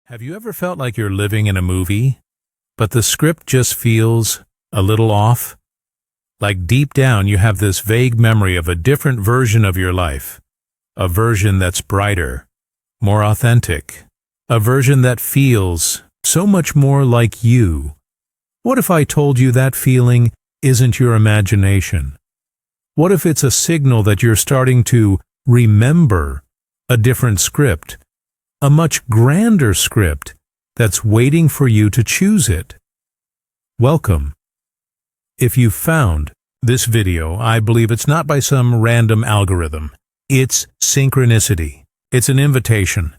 Have you ever felt like you're living in a movie, but the script just feels a little off? Like deep down you have this vague memory of a different version of your life, a version that's brighter, more authentic, a version that feels so much more like you. What if I told you that feeling isn't your imagination? What if it's a signal that you're starting to remember a different script? A much grander script that's waiting for you to choose it. Welcome. If you found this video, I believe it's not by some random algorithm. It's synchronicity. It's an invitation.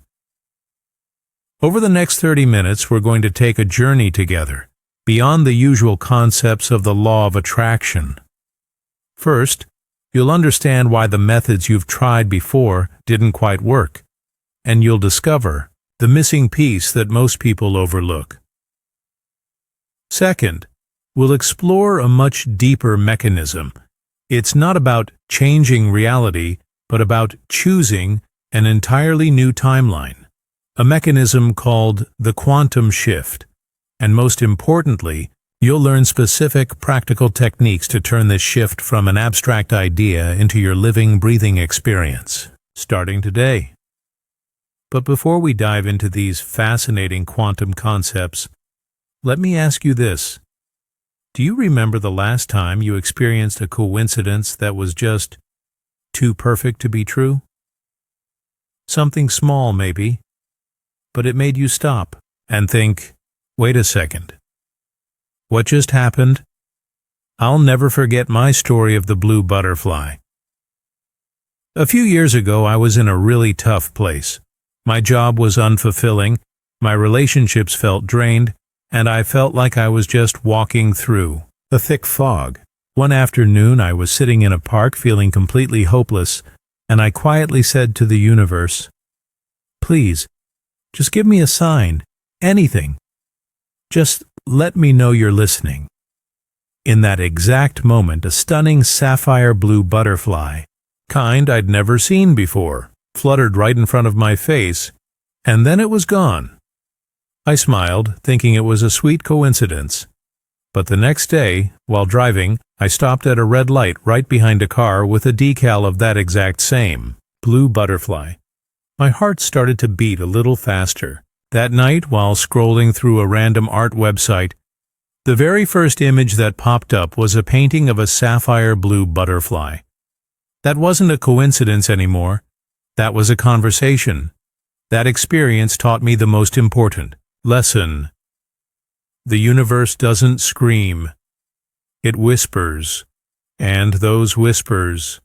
Over the next 30 minutes, we're going to take a journey together, beyond the usual concepts of the law of attraction. First, you'll understand why the methods you've tried before didn't quite work, and you'll discover the missing piece that most people overlook. Second, we'll explore a much deeper mechanism. It's not about changing reality, but about choosing an entirely new timeline, a mechanism called the quantum shift. And most importantly, you'll learn specific practical techniques to turn this shift from an abstract idea into your living, breathing experience, starting today. But before we dive into these fascinating quantum concepts, let me ask you this. Do you remember the last time you experienced a coincidence that was just too perfect to be true? Something small, maybe, but it made you stop and think, wait a second. What just happened? I'll never forget my story of the blue butterfly. A few years ago, I was in a really tough place. My job was unfulfilling, my relationships felt drained, and I felt like I was just walking through a thick fog. One afternoon, I was sitting in a park feeling completely hopeless, and I quietly said to the universe, "Please, just give me a sign, anything. Just let me know you're listening." In that exact moment, a stunning sapphire blue butterfly, kind I'd never seen before, fluttered right in front of my face, and then it was gone. I smiled, thinking it was a sweet coincidence. But the next day, while driving, I stopped at a red light right behind a car with a decal of that exact same blue butterfly. My heart started to beat a little faster. That night, while scrolling through a random art website, the very first image that popped up was a painting of a sapphire blue butterfly. That wasn't a coincidence anymore. That was a conversation. That experience taught me the most important lesson. The universe doesn't scream. It whispers. And those whispers,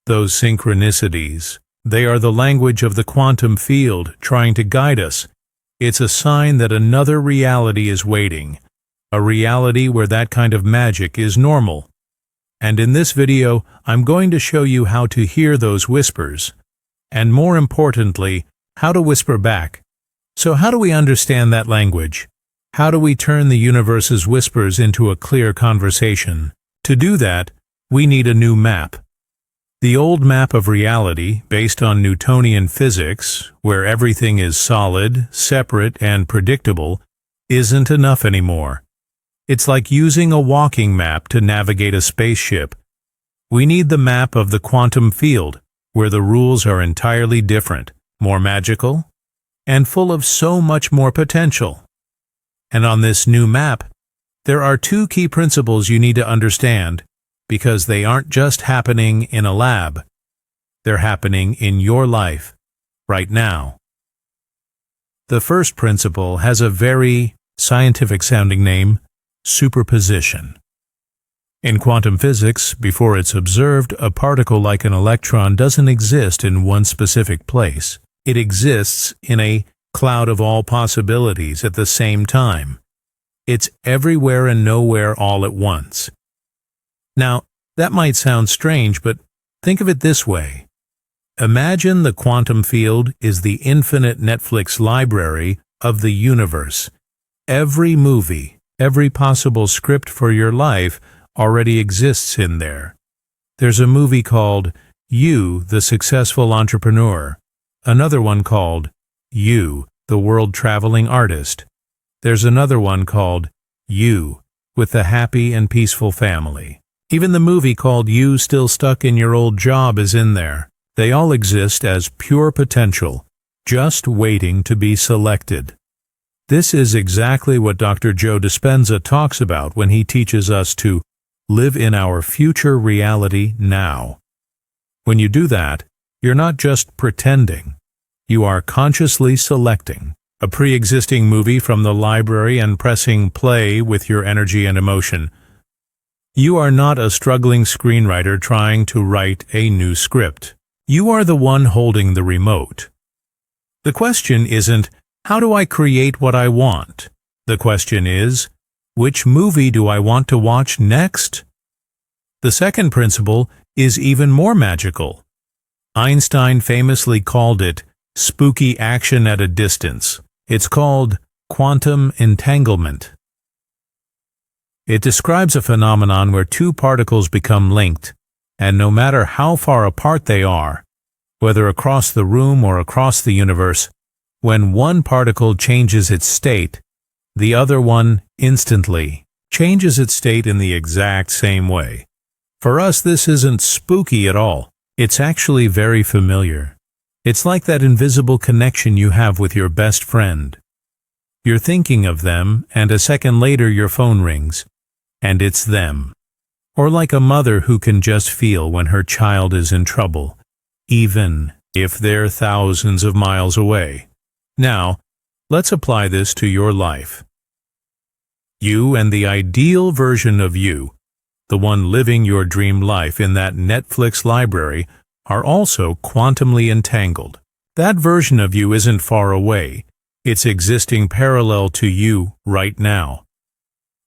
those synchronicities, they are the language of the quantum field trying to guide us. It's a sign that another reality is waiting, a reality where that kind of magic is normal. And in this video, I'm going to show you how to hear those whispers. And more importantly, how to whisper back. So how do we understand that language? How do we turn the universe's whispers into a clear conversation? To do that, we need a new map. The old map of reality, based on Newtonian physics, where everything is solid, separate, and predictable, isn't enough anymore. It's like using a walking map to navigate a spaceship. We need the map of the quantum field, where the rules are entirely different, more magical, and full of so much more potential. And on this new map, there are two key principles you need to understand, because they aren't just happening in a lab. They're happening in your life, right now. The first principle has a very scientific-sounding name, superposition. In quantum physics, before it's observed, a particle like an electron doesn't exist in one specific place. It exists in a cloud of all possibilities at the same time. It's everywhere and nowhere all at once. Now, that might sound strange, but think of it this way. Imagine the quantum field is the infinite Netflix library of the universe. Every movie, every possible script for your life already exists in there. There's a movie called You, the Successful Entrepreneur, another one called You, the world-traveling artist. There's another one called You, with the happy and peaceful family. Even the movie called You Still Stuck in Your Old Job is in there. They all exist as pure potential, just waiting to be selected. This is exactly what Dr. Joe Dispenza talks about when he teaches us to live in our future reality now. When you do that, you're not just pretending. You are consciously selecting a pre-existing movie from the library and pressing play with your energy and emotion. You are not a struggling screenwriter trying to write a new script. You are the one holding the remote. The question isn't, how do I create what I want? The question is, which movie do I want to watch next? The second principle is even more magical. Einstein famously called it spooky action at a distance. It's called quantum entanglement. It describes a phenomenon where two particles become linked, and no matter how far apart they are, whether across the room or across the universe, when one particle changes its state, the other one instantly changes its state in the exact same way. For us, this isn't spooky at all. It's actually very familiar. It's like that invisible connection you have with your best friend. You're thinking of them, and a second later your phone rings, and it's them. Or like a mother who can just feel when her child is in trouble, even if they're thousands of miles away. Now, let's apply this to your life. You and the ideal version of you, the one living your dream life in that Netflix library, are also quantumly entangled. That version of you isn't far away. It's existing parallel to you right now.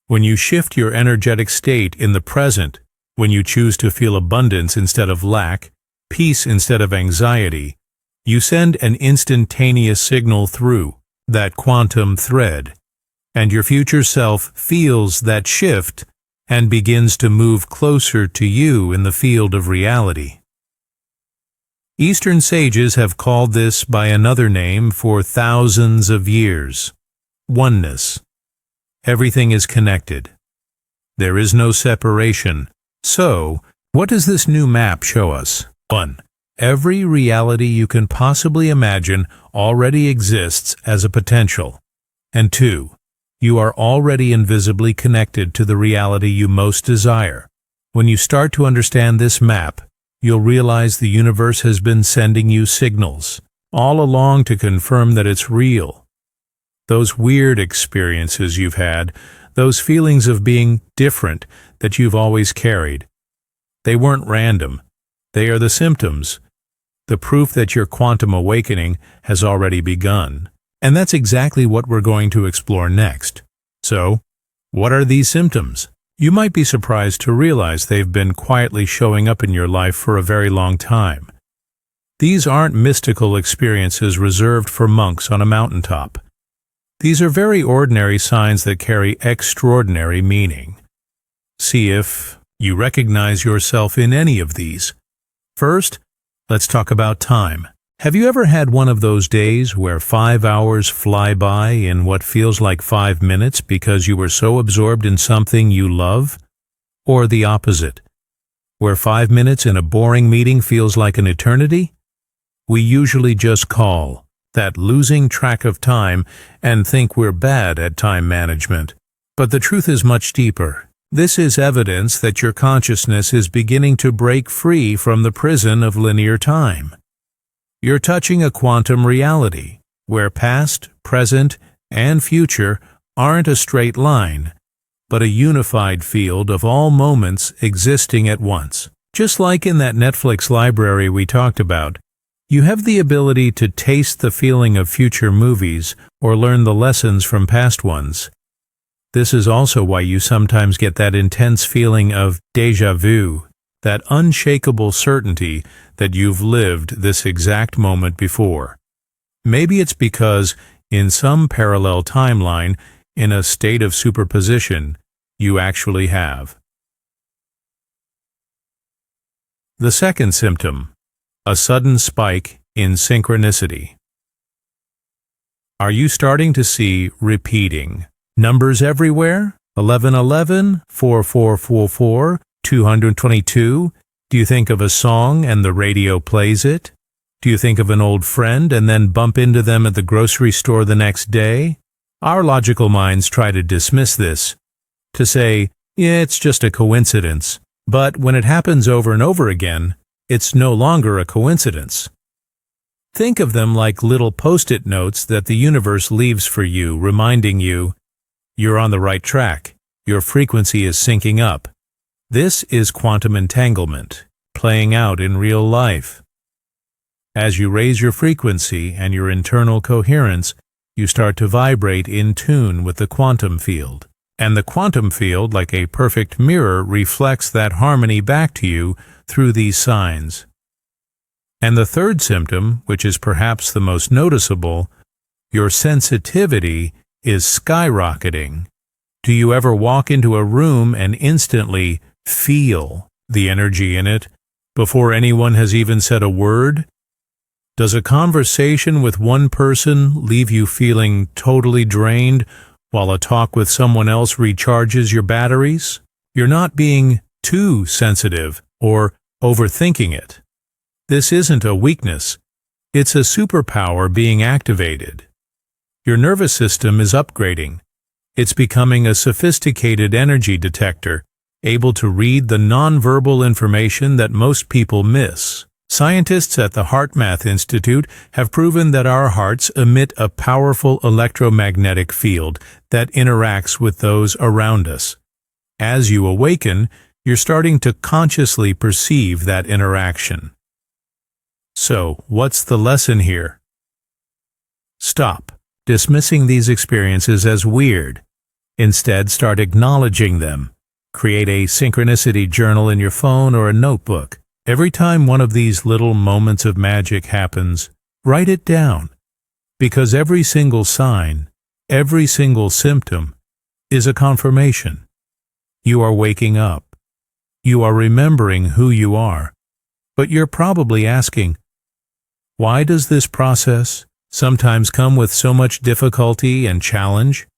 When you shift your energetic state in the present, when you choose to feel abundance instead of lack, peace instead of anxiety, you send an instantaneous signal through that quantum thread, and your future self feels that shift and begins to move closer to you in the field of reality. Eastern sages have called this by another name for thousands of years: oneness. Everything is connected. There is no separation. So, what does this new map show us? 1. Every reality you can possibly imagine already exists as a potential. And 2. You are already invisibly connected to the reality you most desire. When you start to understand this map, you'll realize the universe has been sending you signals all along to confirm that it's real. Those weird experiences you've had, those feelings of being different that you've always carried, they weren't random. They are the symptoms, the proof that your quantum awakening has already begun. And that's exactly what we're going to explore next. So, what are these symptoms? You might be surprised to realize they've been quietly showing up in your life for a very long time. These aren't mystical experiences reserved for monks on a mountaintop. These are very ordinary signs that carry extraordinary meaning. See if you recognize yourself in any of these. First, let's talk about time. Have you ever had one of those days where 5 hours fly by in what feels like 5 minutes because you were so absorbed in something you love? Or the opposite, where 5 minutes in a boring meeting feels like an eternity? We usually just call that losing track of time and think we're bad at time management. But the truth is much deeper. This is evidence that your consciousness is beginning to break free from the prison of linear time. You're touching a quantum reality, where past, present, and future aren't a straight line, but a unified field of all moments existing at once. Just like in that Netflix library we talked about, you have the ability to taste the feeling of future movies or learn the lessons from past ones. This is also why you sometimes get that intense feeling of déjà vu, that unshakable certainty that you've lived this exact moment before. Maybe it's because, in some parallel timeline, in a state of superposition, you actually have. The second symptom, a sudden spike in synchronicity. Are you starting to see repeating numbers everywhere? 1111, 4444, 222. Do you think of a song and the radio plays it? Do you think of an old friend and then bump into them at the grocery store the next day? Our logical minds try to dismiss this, to say, yeah, it's just a coincidence. But when it happens over and over again, it's no longer a coincidence. Think of them like little post-it notes that the universe leaves for you, reminding you, you're on the right track, your frequency is syncing up. This is quantum entanglement, playing out in real life. As you raise your frequency and your internal coherence, you start to vibrate in tune with the quantum field. And the quantum field, like a perfect mirror, reflects that harmony back to you through these signs. And the third symptom, which is perhaps the most noticeable, your sensitivity is skyrocketing. Do you ever walk into a room and instantly feel the energy in it before anyone has even said a word? Does a conversation with one person leave you feeling totally drained, while a talk with someone else recharges your batteries? You're not being too sensitive or overthinking it. This isn't a weakness. It's a superpower being activated. Your nervous system is upgrading. It's becoming a sophisticated energy detector, able to read the nonverbal information that most people miss. Scientists at the HeartMath Institute have proven that our hearts emit a powerful electromagnetic field that interacts with those around us. As you awaken, you're starting to consciously perceive that interaction. So, what's the lesson here? Stop dismissing these experiences as weird. Instead, start acknowledging them. Create a synchronicity journal in your phone or a notebook. Every time one of these little moments of magic happens, write it down, because every single sign, every single symptom is a confirmation. You are waking up. You are remembering who you are. But you're probably asking, why does this process sometimes come with so much difficulty and challenge?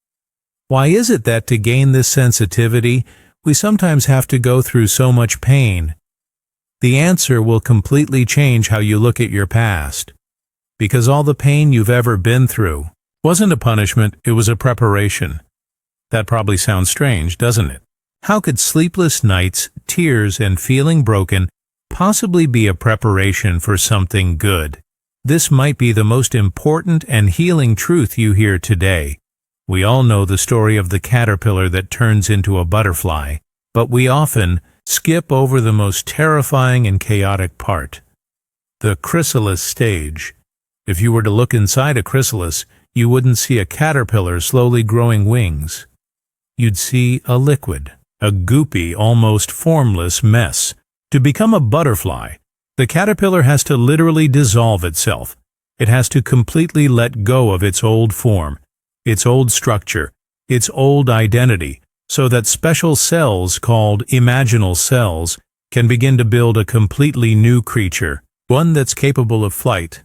Why is it that to gain this sensitivity, we sometimes have to go through so much pain? The answer will completely change how you look at your past. Because all the pain you've ever been through wasn't a punishment, it was a preparation. That probably sounds strange, doesn't it? How could sleepless nights, tears, and feeling broken possibly be a preparation for something good? This might be the most important and healing truth you hear today. We all know the story of the caterpillar that turns into a butterfly, but we often skip over the most terrifying and chaotic part, the chrysalis stage. If you were to look inside a chrysalis, you wouldn't see a caterpillar slowly growing wings. You'd see a liquid, a goopy, almost formless mess. To become a butterfly, the caterpillar has to literally dissolve itself. It has to completely let go of its old form, its old structure, its old identity, so that special cells called imaginal cells can begin to build a completely new creature, one that's capable of flight.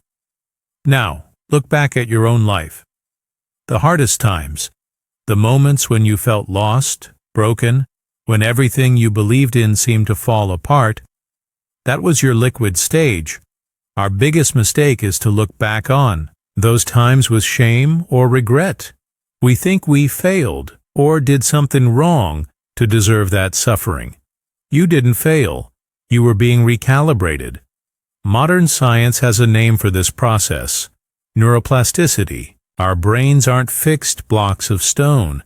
Now, look back at your own life. The hardest times, the moments when you felt lost, broken, when everything you believed in seemed to fall apart, that was your liquid stage. Our biggest mistake is to look back on those times with shame or regret. We think we failed or did something wrong to deserve that suffering. You didn't fail. You were being recalibrated. Modern science has a name for this process: neuroplasticity. Our brains aren't fixed blocks of stone.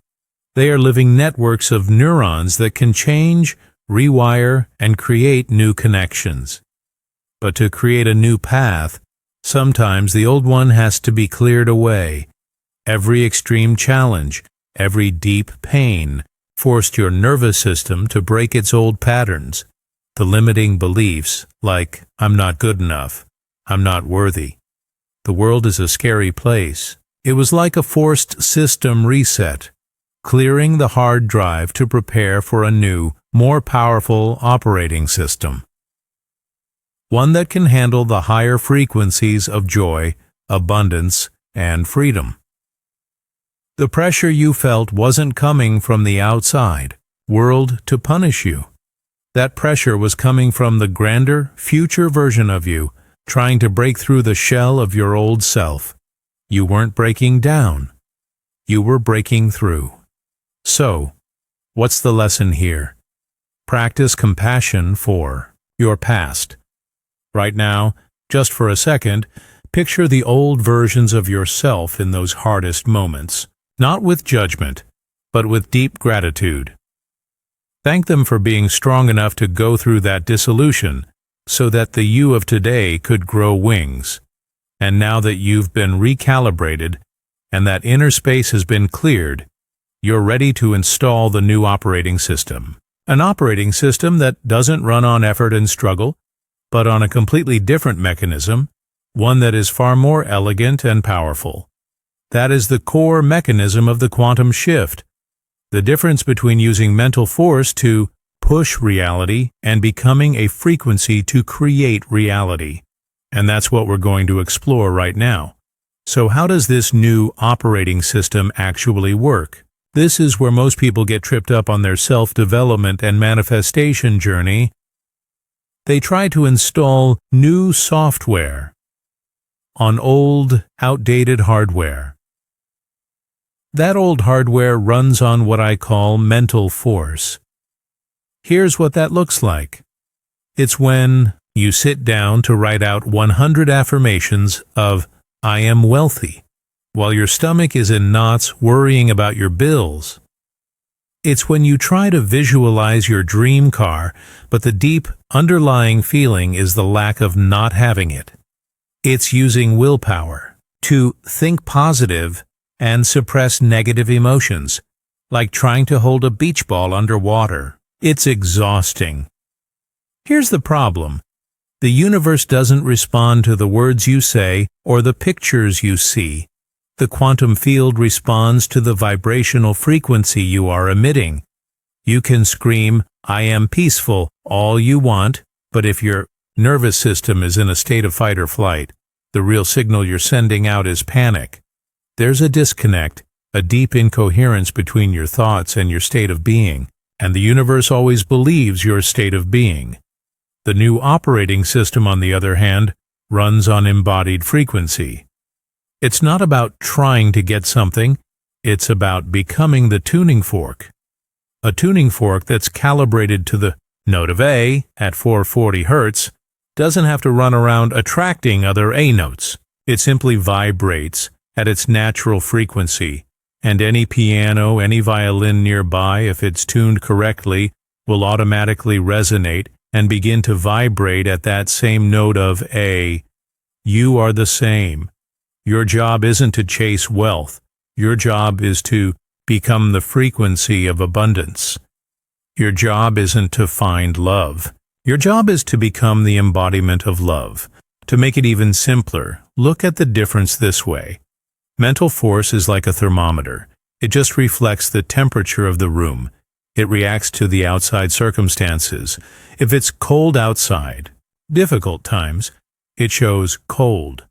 They are living networks of neurons that can change, rewire, and create new connections. But to create a new path, sometimes the old one has to be cleared away. Every extreme challenge, every deep pain, forced your nervous system to break its old patterns. The limiting beliefs, like, I'm not good enough, I'm not worthy. The world is a scary place. It was like a forced system reset, clearing the hard drive to prepare for a new, more powerful operating system. One that can handle the higher frequencies of joy, abundance, and freedom. The pressure you felt wasn't coming from the outside world to punish you. That pressure was coming from the grander, future version of you, trying to break through the shell of your old self. You weren't breaking down. You were breaking through. So, what's the lesson here? Practice compassion for your past. Right now, just for a second, picture the old versions of yourself in those hardest moments, not with judgment, but with deep gratitude. Thank them for being strong enough to go through that dissolution so that the you of today could grow wings. And now that you've been recalibrated and that inner space has been cleared, you're ready to install the new operating system. An operating system that doesn't run on effort and struggle, but on a completely different mechanism, one that is far more elegant and powerful. That is the core mechanism of the quantum shift. The difference between using mental force to push reality and becoming a frequency to create reality. And that's what we're going to explore right now. So how does this new operating system actually work? This is where most people get tripped up on their self-development and manifestation journey. They try to install new software on old, outdated hardware. That old hardware runs on what I call mental force. Here's what that looks like. It's when you sit down to write out 100 affirmations of "I am wealthy," while your stomach is in knots worrying about your bills. It's when you try to visualize your dream car, but the deep, underlying feeling is the lack of not having it. It's using willpower to think positive and suppress negative emotions, like trying to hold a beach ball underwater. It's exhausting. Here's the problem. The universe doesn't respond to the words you say or the pictures you see. The quantum field responds to the vibrational frequency you are emitting. You can scream, "I am peaceful," all you want, but if your nervous system is in a state of fight or flight, the real signal you're sending out is panic. There's a disconnect, a deep incoherence between your thoughts and your state of being, and the universe always believes your state of being. The new operating system, on the other hand, runs on embodied frequency. It's not about trying to get something, it's about becoming the tuning fork. A tuning fork that's calibrated to the note of A at 440 Hz doesn't have to run around attracting other A notes. It simply vibrates at its natural frequency, and any piano, any violin nearby, if it's tuned correctly, will automatically resonate and begin to vibrate at that same note of A. You are the same. Your job isn't to chase wealth. Your job is to become the frequency of abundance. Your job isn't to find love. Your job is to become the embodiment of love. To make it even simpler, look at the difference this way. Mental force is like a thermometer. It just reflects the temperature of the room. It reacts to the outside circumstances. If it's cold outside, difficult times, it shows cold.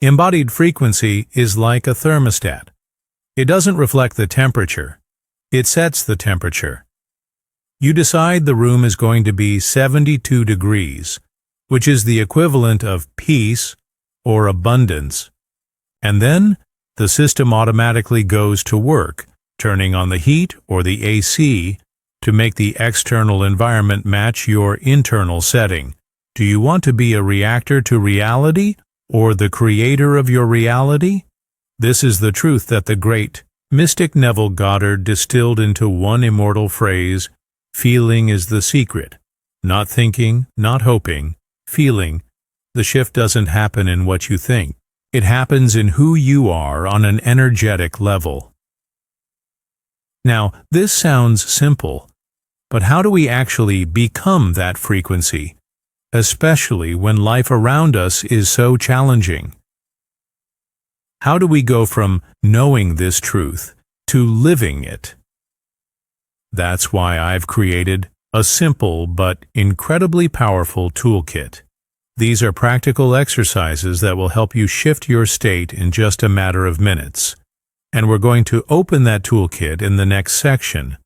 Embodied frequency is like a thermostat. It doesn't reflect the temperature. It sets the temperature. You decide the room is going to be 72 degrees, which is the equivalent of peace or abundance. And then the system automatically goes to work, turning on the heat or the AC to make the external environment match your internal setting. Do you want to be a reactor to reality or the creator of your reality? This is the truth that the great mystic Neville Goddard distilled into one immortal phrase: feeling is the secret. Not thinking, not hoping, feeling. The shift doesn't happen in what you think. It happens in who you are on an energetic level. Now, this sounds simple, but how do we actually become that frequency, especially when life around us is so challenging? How do we go from knowing this truth to living it? That's why I've created a simple but incredibly powerful toolkit. These are practical exercises that will help you shift your state in just a matter of minutes. and we're going to open that toolkit in the next section.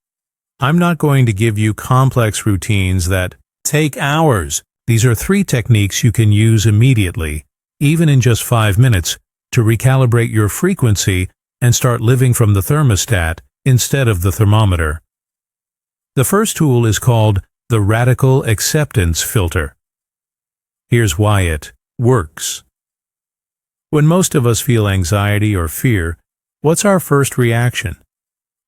I'm not going to give you complex routines that take hours. These are 3 techniques you can use immediately, even in just 5 minutes, to recalibrate your frequency and start living from the thermostat instead of the thermometer. The first tool is called the Radical Acceptance Filter. Here's why it works. When most of us feel anxiety or fear, what's our first reaction?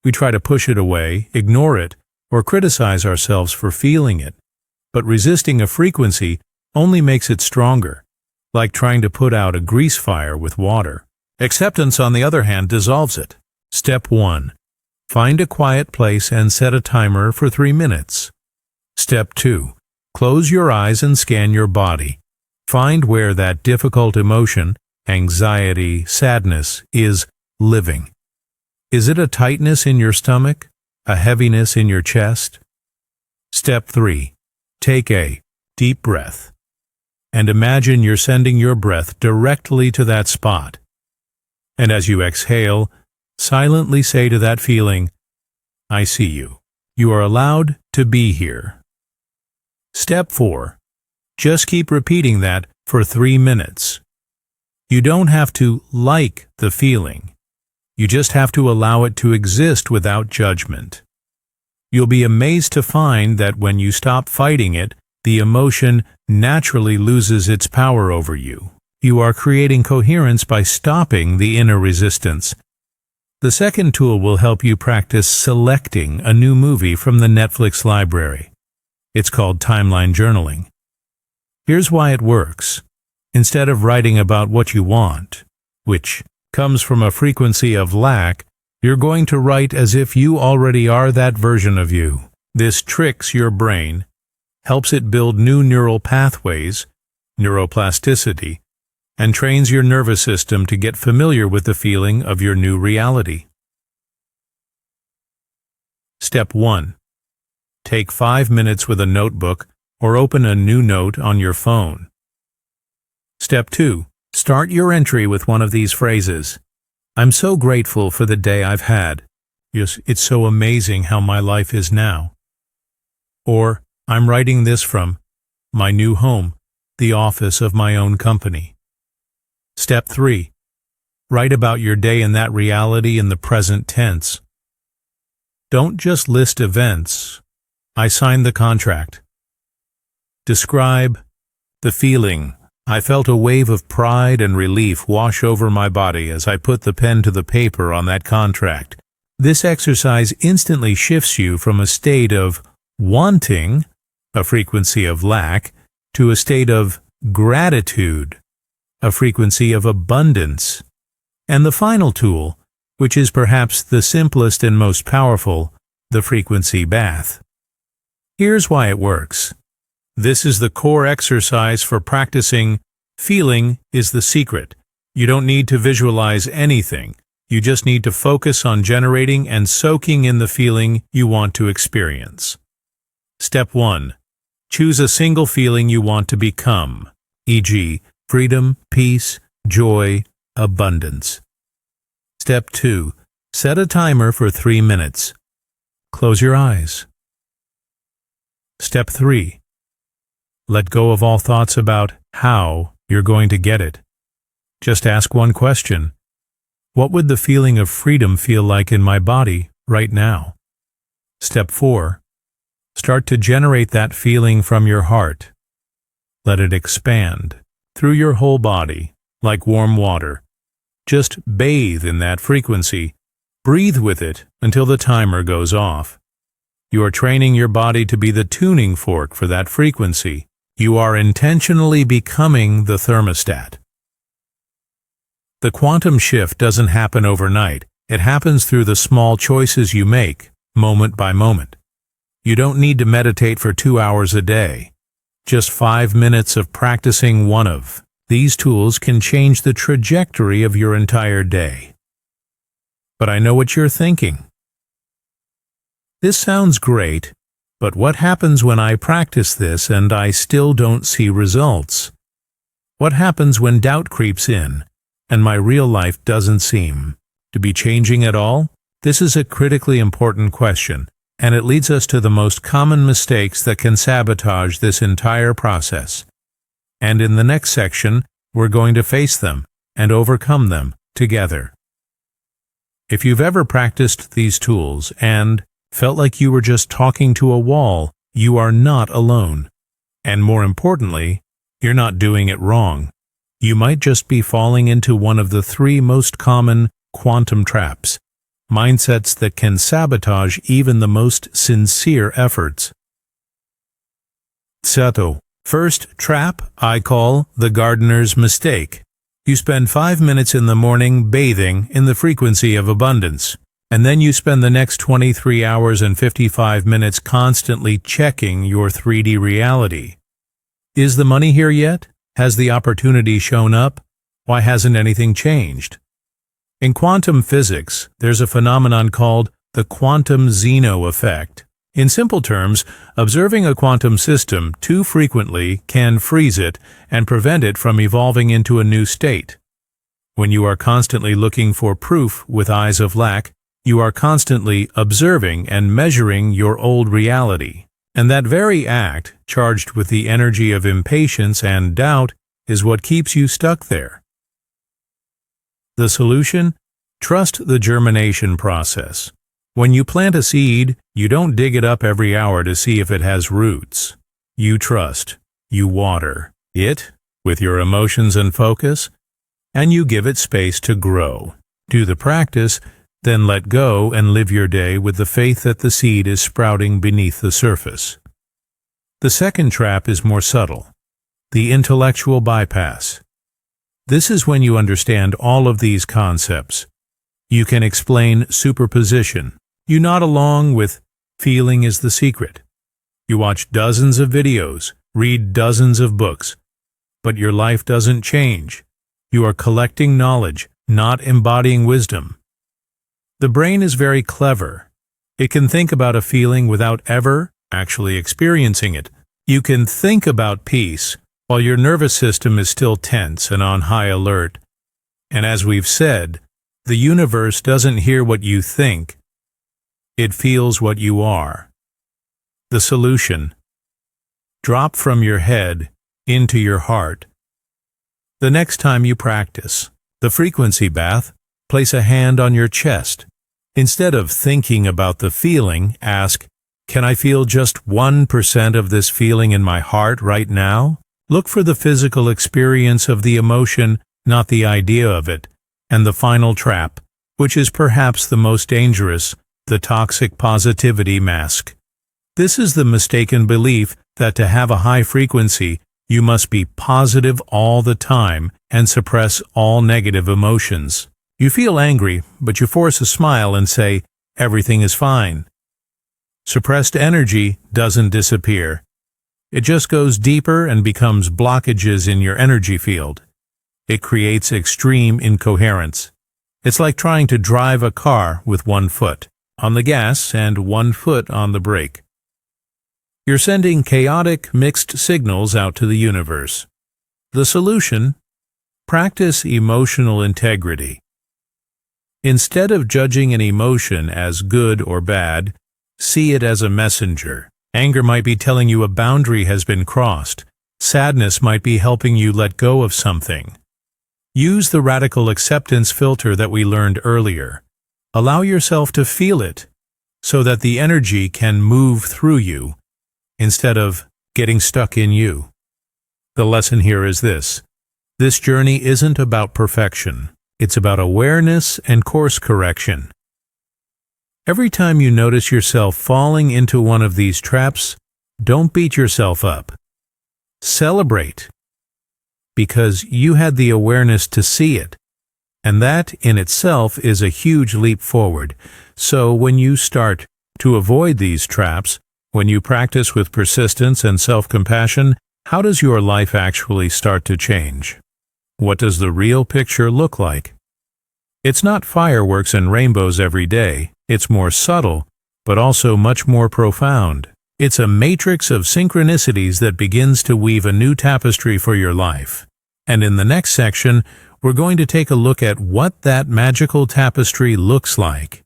We try to push it away, ignore it, or criticize ourselves for feeling it. But resisting a frequency only makes it stronger, like trying to put out a grease fire with water. Acceptance, on the other hand, dissolves it. Step 1. Find a quiet place and set a timer for 3 minutes. Step 2. Close your eyes and scan your body. Find where that difficult emotion, anxiety, sadness, is living. Is it a tightness in your stomach? A heaviness in your chest? Step 3. Take a deep breath and imagine you're sending your breath directly to that spot. And as you exhale, silently say to that feeling, I see you. You are allowed to be here. Step 4. Just keep repeating that for 3 minutes. You don't have to like the feeling. You just have to allow it to exist without judgment. You'll be amazed to find that when you stop fighting it, the emotion naturally loses its power over you. You are creating coherence by stopping the inner resistance. The second tool will help you practice selecting a new movie from the Netflix library. It's called timeline journaling. Here's why it works. Instead of writing about what you want, which comes from a frequency of lack, you're going to write as if you already are that version of you. This tricks your brain, helps it build new neural pathways, neuroplasticity, and trains your nervous system to get familiar with the feeling of your new reality. Step 1. Take 5 minutes with a notebook or open a new note on your phone. Step 2. Start your entry with one of these phrases. I'm so grateful for the day I've had. Yes, it's so amazing how my life is now. Or, I'm writing this from my new home, the office of my own company. Step 3. Write about your day in that reality in the present tense. Don't just list events. I signed the contract. Describe the feeling. I felt a wave of pride and relief wash over my body as I put the pen to the paper on that contract. This exercise instantly shifts you from a state of wanting, a frequency of lack, to a state of gratitude, a frequency of abundance. And the final tool, which is perhaps the simplest and most powerful, the frequency bath. Here's why it works. This is the core exercise for practicing feeling is the secret. You don't need to visualize anything. You just need to focus on generating and soaking in the feeling you want to experience. Step 1. Choose a single feeling you want to become, e.g., freedom, peace, joy, abundance. Step 2. Set a timer for 3 minutes. Close your eyes. Step 3. Let go of all thoughts about how you're going to get it. Just ask one question. What would the feeling of freedom feel like in my body right now? Step 4. Start to generate that feeling from your heart. Let it expand through your whole body like warm water. Just bathe in that frequency. Breathe with it until the timer goes off. You are training your body to be the tuning fork for that frequency. You are intentionally becoming the thermostat. The quantum shift doesn't happen overnight. It happens through the small choices you make, moment by moment. You don't need to meditate for 2 hours a day. Just 5 minutes of practicing one of these tools can change the trajectory of your entire day. But I know what you're thinking. This sounds great, but what happens when I practice this and I still don't see results? What happens when doubt creeps in and my real life doesn't seem to be changing at all? This is a critically important question, and it leads us to the most common mistakes that can sabotage this entire process. And in the next section, we're going to face them and overcome them together. If you've ever practiced these tools and felt like you were just talking to a wall, you are not alone. And more importantly, you're not doing it wrong. You might just be falling into one of the 3 most common quantum traps, mindsets that can sabotage even the most sincere efforts. So, first trap I call the gardener's mistake. You spend 5 minutes in the morning bathing in the frequency of abundance, and then you spend the next 23 hours and 55 minutes constantly checking your 3D reality. Is the money here yet? Has the opportunity shown up? Why hasn't anything changed? In quantum physics, there's a phenomenon called the quantum Zeno effect. In simple terms, observing a quantum system too frequently can freeze it and prevent it from evolving into a new state. When you are constantly looking for proof with eyes of lack, you are constantly observing and measuring your old reality. And that very act, charged with the energy of impatience and doubt, is what keeps you stuck there. The solution? Trust the germination process. When you plant a seed, you don't dig it up every hour to see if it has roots. You trust, you water it with your emotions and focus, and you give it space to grow. Do the practice, then let go and live your day with the faith that the seed is sprouting beneath the surface. The second trap is more subtle, the intellectual bypass. This is when you understand all of these concepts. You can explain superposition. You nod along with feeling is the secret. You watch dozens of videos, read dozens of books, but your life doesn't change. You are collecting knowledge, not embodying wisdom. The brain is very clever. It can think about a feeling without ever actually experiencing it. You can think about peace while your nervous system is still tense and on high alert. And as we've said, the universe doesn't hear what you think. It feels what you are. The solution: drop from your head into your heart. The next time you practice the frequency bath, place a hand on your chest. Instead of thinking about the feeling, ask, can I feel just 1% of this feeling in my heart right now? Look for the physical experience of the emotion, not the idea of it. And the final trap, which is perhaps the most dangerous, the toxic positivity mask. This is the mistaken belief that to have a high frequency, you must be positive all the time and suppress all negative emotions. You feel angry, but you force a smile and say, everything is fine. Suppressed energy doesn't disappear. It just goes deeper and becomes blockages in your energy field. It creates extreme incoherence. It's like trying to drive a car with 1 foot on the gas and 1 foot on the brake. You're sending chaotic, mixed signals out to the universe. The solution? Practice emotional integrity. Instead of judging an emotion as good or bad, see it as a messenger. Anger might be telling you a boundary has been crossed. Sadness might be helping you let go of something. Use the radical acceptance filter that we learned earlier. Allow yourself to feel it, so that the energy can move through you, instead of getting stuck in you. The lesson here is this: this journey isn't about perfection. It's about awareness and course correction. Every time you notice yourself falling into one of these traps, don't beat yourself up. Celebrate, because you had the awareness to see it, and that in itself is a huge leap forward. So when you start to avoid these traps, when you practice with persistence and self-compassion, how does your life actually start to change? What does the real picture look like? It's not fireworks and rainbows every day. It's more subtle, but also much more profound. It's a matrix of synchronicities that begins to weave a new tapestry for your life. And in the next section, we're going to take a look at what that magical tapestry looks like.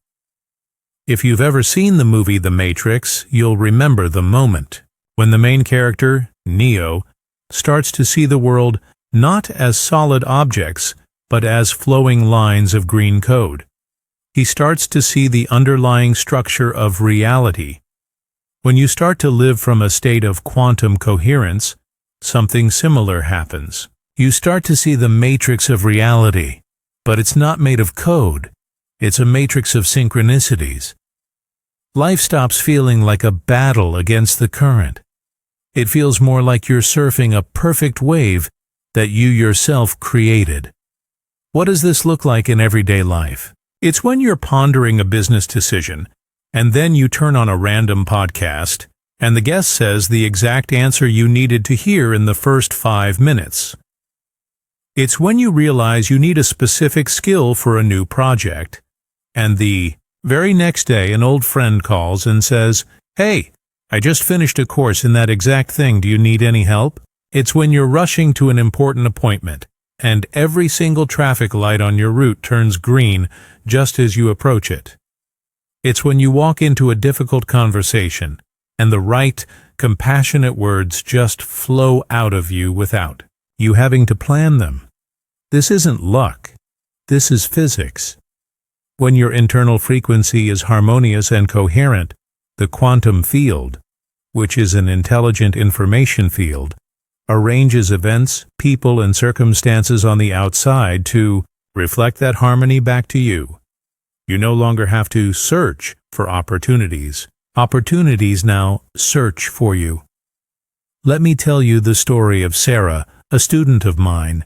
If you've ever seen the movie The Matrix, you'll remember the moment when the main character, Neo, starts to see the world not as solid objects, but as flowing lines of green code. He starts to see the underlying structure of reality. When you start to live from a state of quantum coherence, something similar happens. You start to see the matrix of reality, but it's not made of code. It's a matrix of synchronicities. Life stops feeling like a battle against the current. It feels more like you're surfing a perfect wave that you yourself created. What does this look like in everyday life? It's when you're pondering a business decision, and then you turn on a random podcast, and the guest says the exact answer you needed to hear in the first 5 minutes. It's when you realize you need a specific skill for a new project, and the very next day an old friend calls and says, "Hey, I just finished a course in that exact thing. Do you need any help?" It's when you're rushing to an important appointment, and every single traffic light on your route turns green just as you approach it. It's when you walk into a difficult conversation, and the right, compassionate words just flow out of you without you having to plan them. This isn't luck. This is physics. When your internal frequency is harmonious and coherent, the quantum field, which is an intelligent information field, arranges events, people, and circumstances on the outside to reflect that harmony back to you. You no longer have to search for opportunities. Opportunities now search for you. Let me tell you the story of Sarah, a student of mine.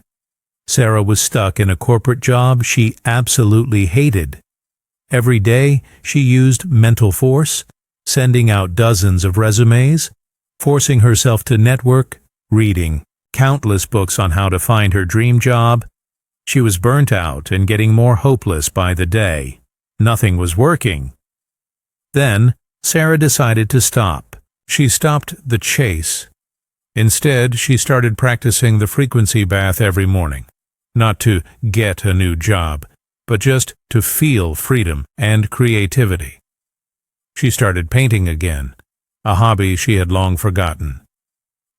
Sarah was stuck in a corporate job she absolutely hated. Every day, she used mental force, sending out dozens of resumes, forcing herself to network, reading countless books on how to find her dream job. She was burnt out and getting more hopeless by the day. Nothing was working. Then, Sarah decided to stop. She stopped the chase. Instead, she started practicing the frequency bath every morning. Not to get a new job, but just to feel freedom and creativity. She started painting again, a hobby she had long forgotten.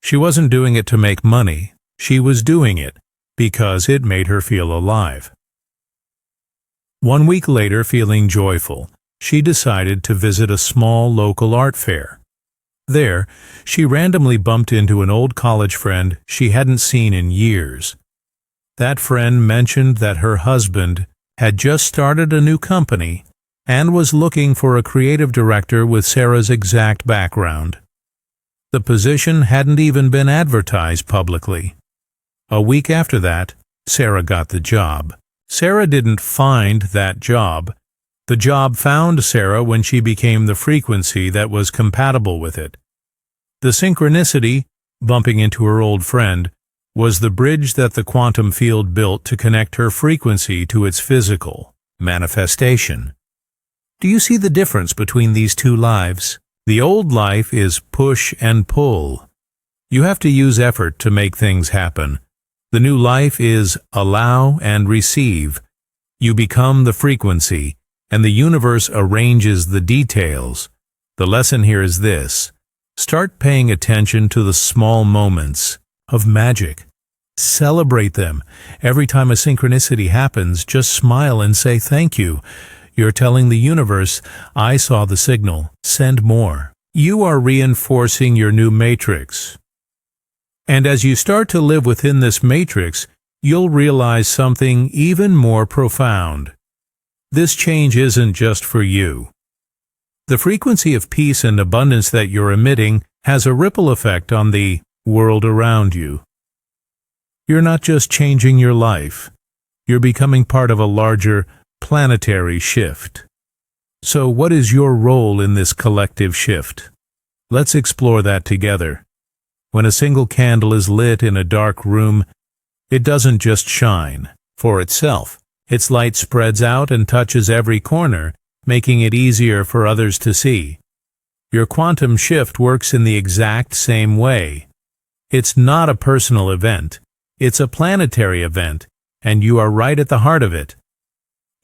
She wasn't doing it to make money. She was doing it because it made her feel alive. 1 week later, feeling joyful, she decided to visit a small local art fair. There, she randomly bumped into an old college friend she hadn't seen in years. That friend mentioned that her husband had just started a new company and was looking for a creative director with Sarah's exact background. The position hadn't even been advertised publicly. A week after that, Sarah got the job. Sarah didn't find that job. The job found Sarah when she became the frequency that was compatible with it. The synchronicity, bumping into her old friend, was the bridge that the quantum field built to connect her frequency to its physical manifestation. Do you see the difference between these two lives? The old life is push and pull. You have to use effort to make things happen. The new life is allow and receive. You become the frequency, and the universe arranges the details. The lesson here is this: start paying attention to the small moments of magic. Celebrate them. Every time a synchronicity happens, just smile and say thank you. You're telling the universe, I saw the signal, send more. You are reinforcing your new matrix. And as you start to live within this matrix, you'll realize something even more profound. This change isn't just for you. The frequency of peace and abundance that you're emitting has a ripple effect on the world around you. You're not just changing your life. You're becoming part of a larger planetary shift. So what is your role in this collective shift? Let's explore that together. When a single candle is lit in a dark room, it doesn't just shine for itself. Its light spreads out and touches every corner, making it easier for others to see. Your quantum shift works in the exact same way. It's not a personal event. It's a planetary event, and you are right at the heart of it.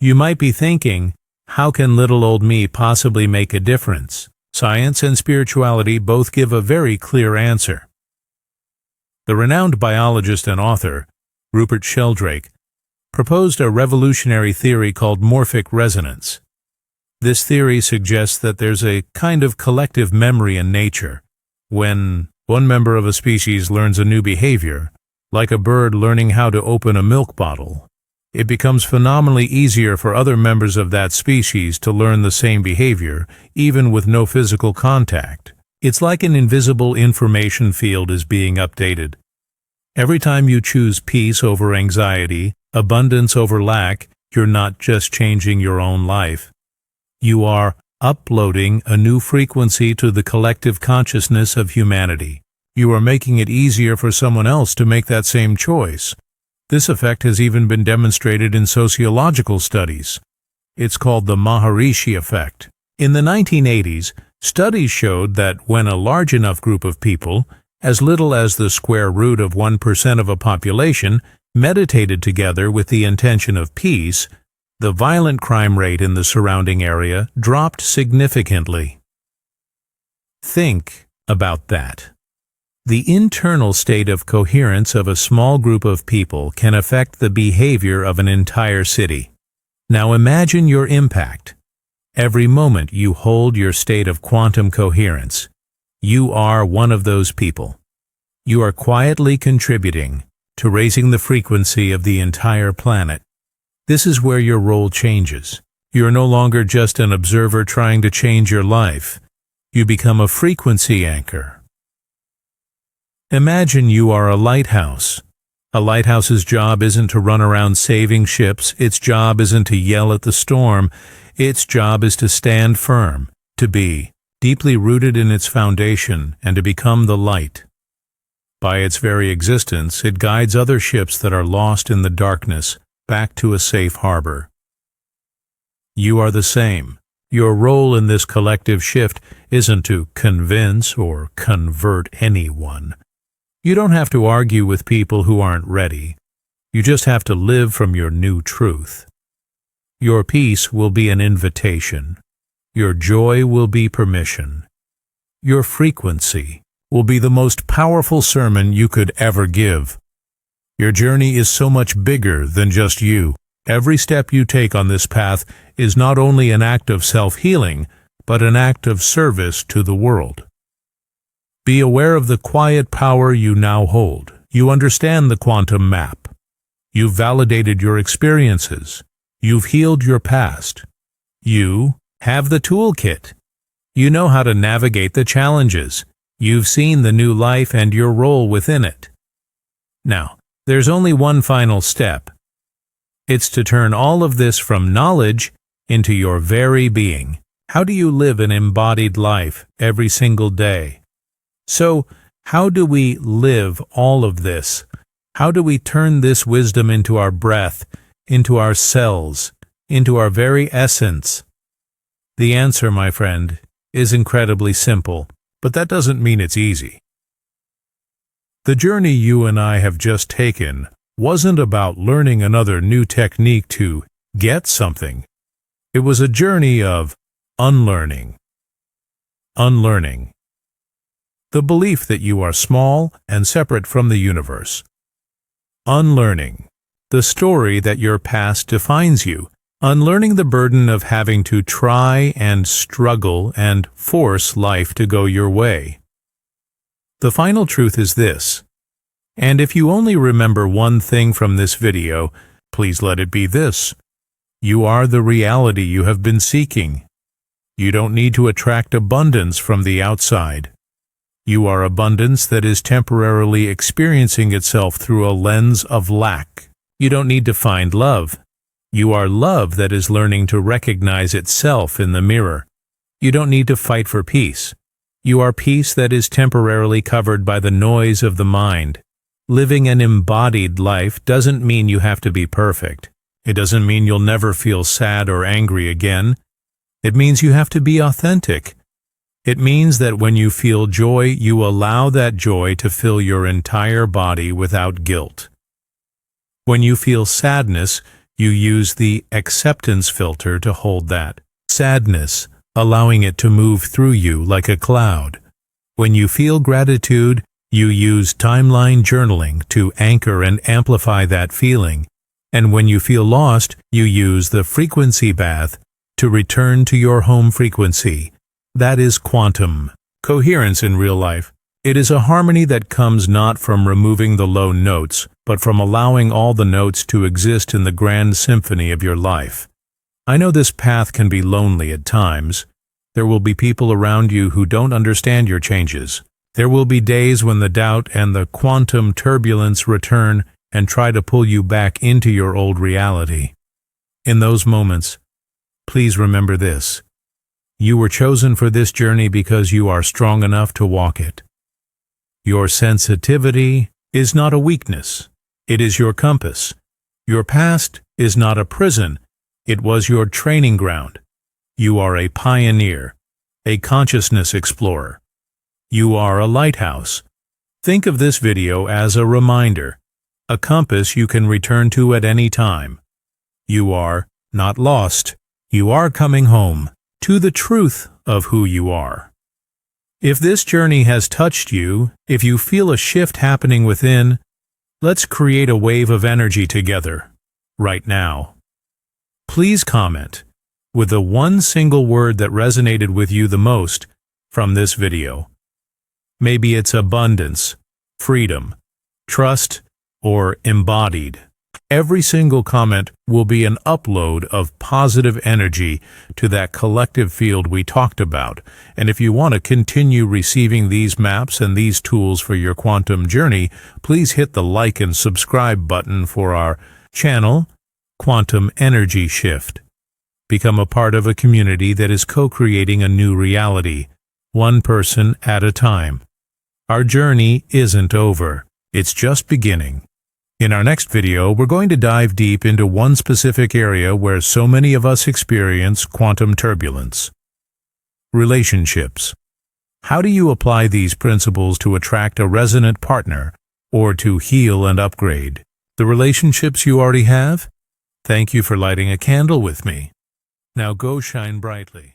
You might be thinking, how can little old me possibly make a difference? Science and spirituality both give a very clear answer. The renowned biologist and author, Rupert Sheldrake, proposed a revolutionary theory called morphic resonance. This theory suggests that there's a kind of collective memory in nature. When one member of a species learns a new behavior, like a bird learning how to open a milk bottle, it becomes phenomenally easier for other members of that species to learn the same behavior, even with no physical contact. It's like an invisible information field is being updated. Every time you choose peace over anxiety, abundance over lack, you're not just changing your own life. You are uploading a new frequency to the collective consciousness of humanity. You are making it easier for someone else to make that same choice. This effect has even been demonstrated in sociological studies. It's called the Maharishi effect. In the 1980s, studies showed that when a large enough group of people, as little as the square root of 1% of a population, meditated together with the intention of peace, the violent crime rate in the surrounding area dropped significantly. Think about that. The internal state of coherence of a small group of people can affect the behavior of an entire city. Now imagine your impact. Every moment you hold your state of quantum coherence, you are one of those people. You are quietly contributing to raising the frequency of the entire planet. This is where your role changes. You are no longer just an observer trying to change your life. You become a frequency anchor. Imagine you are a lighthouse. A lighthouse's job isn't to run around saving ships. Its job isn't to yell at the storm. Its job is to stand firm, to be deeply rooted in its foundation, and to become the light. By its very existence, it guides other ships that are lost in the darkness back to a safe harbor. You are the same. Your role in this collective shift isn't to convince or convert anyone. You don't have to argue with people who aren't ready. You just have to live from your new truth. Your peace will be an invitation. Your joy will be permission. Your frequency will be the most powerful sermon you could ever give. Your journey is so much bigger than just you. Every step you take on this path is not only an act of self-healing, but an act of service to the world. Be aware of the quiet power you now hold. You understand the quantum map. You've validated your experiences. You've healed your past. You have the toolkit. You know how to navigate the challenges. You've seen the new life and your role within it. Now, there's only one final step. It's to turn all of this from knowledge into your very being. How do you live an embodied life every single day? So, how do we live all of this? How do we turn this wisdom into our breath, into our cells, into our very essence? The answer, my friend, is incredibly simple, but that doesn't mean it's easy. The journey you and I have just taken wasn't about learning another new technique to get something. It was a journey of unlearning. Unlearning. The belief that you are small and separate from the universe. Unlearning. The story that your past defines you. Unlearning the burden of having to try and struggle and force life to go your way. The final truth is this, and if you only remember one thing from this video, please let it be this. You are the reality you have been seeking. You don't need to attract abundance from the outside. You are abundance that is temporarily experiencing itself through a lens of lack. You don't need to find love. You are love that is learning to recognize itself in the mirror. You don't need to fight for peace. You are peace that is temporarily covered by the noise of the mind. Living an embodied life doesn't mean you have to be perfect. It doesn't mean you'll never feel sad or angry again. It means you have to be authentic. It means that when you feel joy, you allow that joy to fill your entire body without guilt. When you feel sadness, you use the acceptance filter to hold that sadness, allowing it to move through you like a cloud. When you feel gratitude, you use timeline journaling to anchor and amplify that feeling. And when you feel lost, you use the frequency bath to return to your home frequency. That is quantum coherence in real life. It is a harmony that comes not from removing the low notes, but from allowing all the notes to exist in the grand symphony of your life. I know this path can be lonely at times. There will be people around you who don't understand your changes. There will be days when the doubt and the quantum turbulence return and try to pull you back into your old reality. In those moments, please remember this. You were chosen for this journey because you are strong enough to walk it. Your sensitivity is not a weakness. It is your compass. Your past is not a prison. It was your training ground. You are a pioneer, a consciousness explorer. You are a lighthouse. Think of this video as a reminder, a compass you can return to at any time. You are not lost. You are coming home to the truth of who you are. If this journey has touched you, if you feel a shift happening within, let's create a wave of energy together, right now. Please comment with the one single word that resonated with you the most from this video. Maybe it's abundance, freedom, trust, or embodied. Every single comment will be an upload of positive energy to that collective field we talked about. And if you want to continue receiving these maps and these tools for your quantum journey, please hit the like and subscribe button for our channel, Quantum Energy Shift. Become a part of a community that is co-creating a new reality, one person at a time. Our journey isn't over. It's just beginning. In our next video, we're going to dive deep into one specific area where so many of us experience quantum turbulence. Relationships. How do you apply these principles to attract a resonant partner or to heal and upgrade the relationships you already have? Thank you for lighting a candle with me. Now go shine brightly.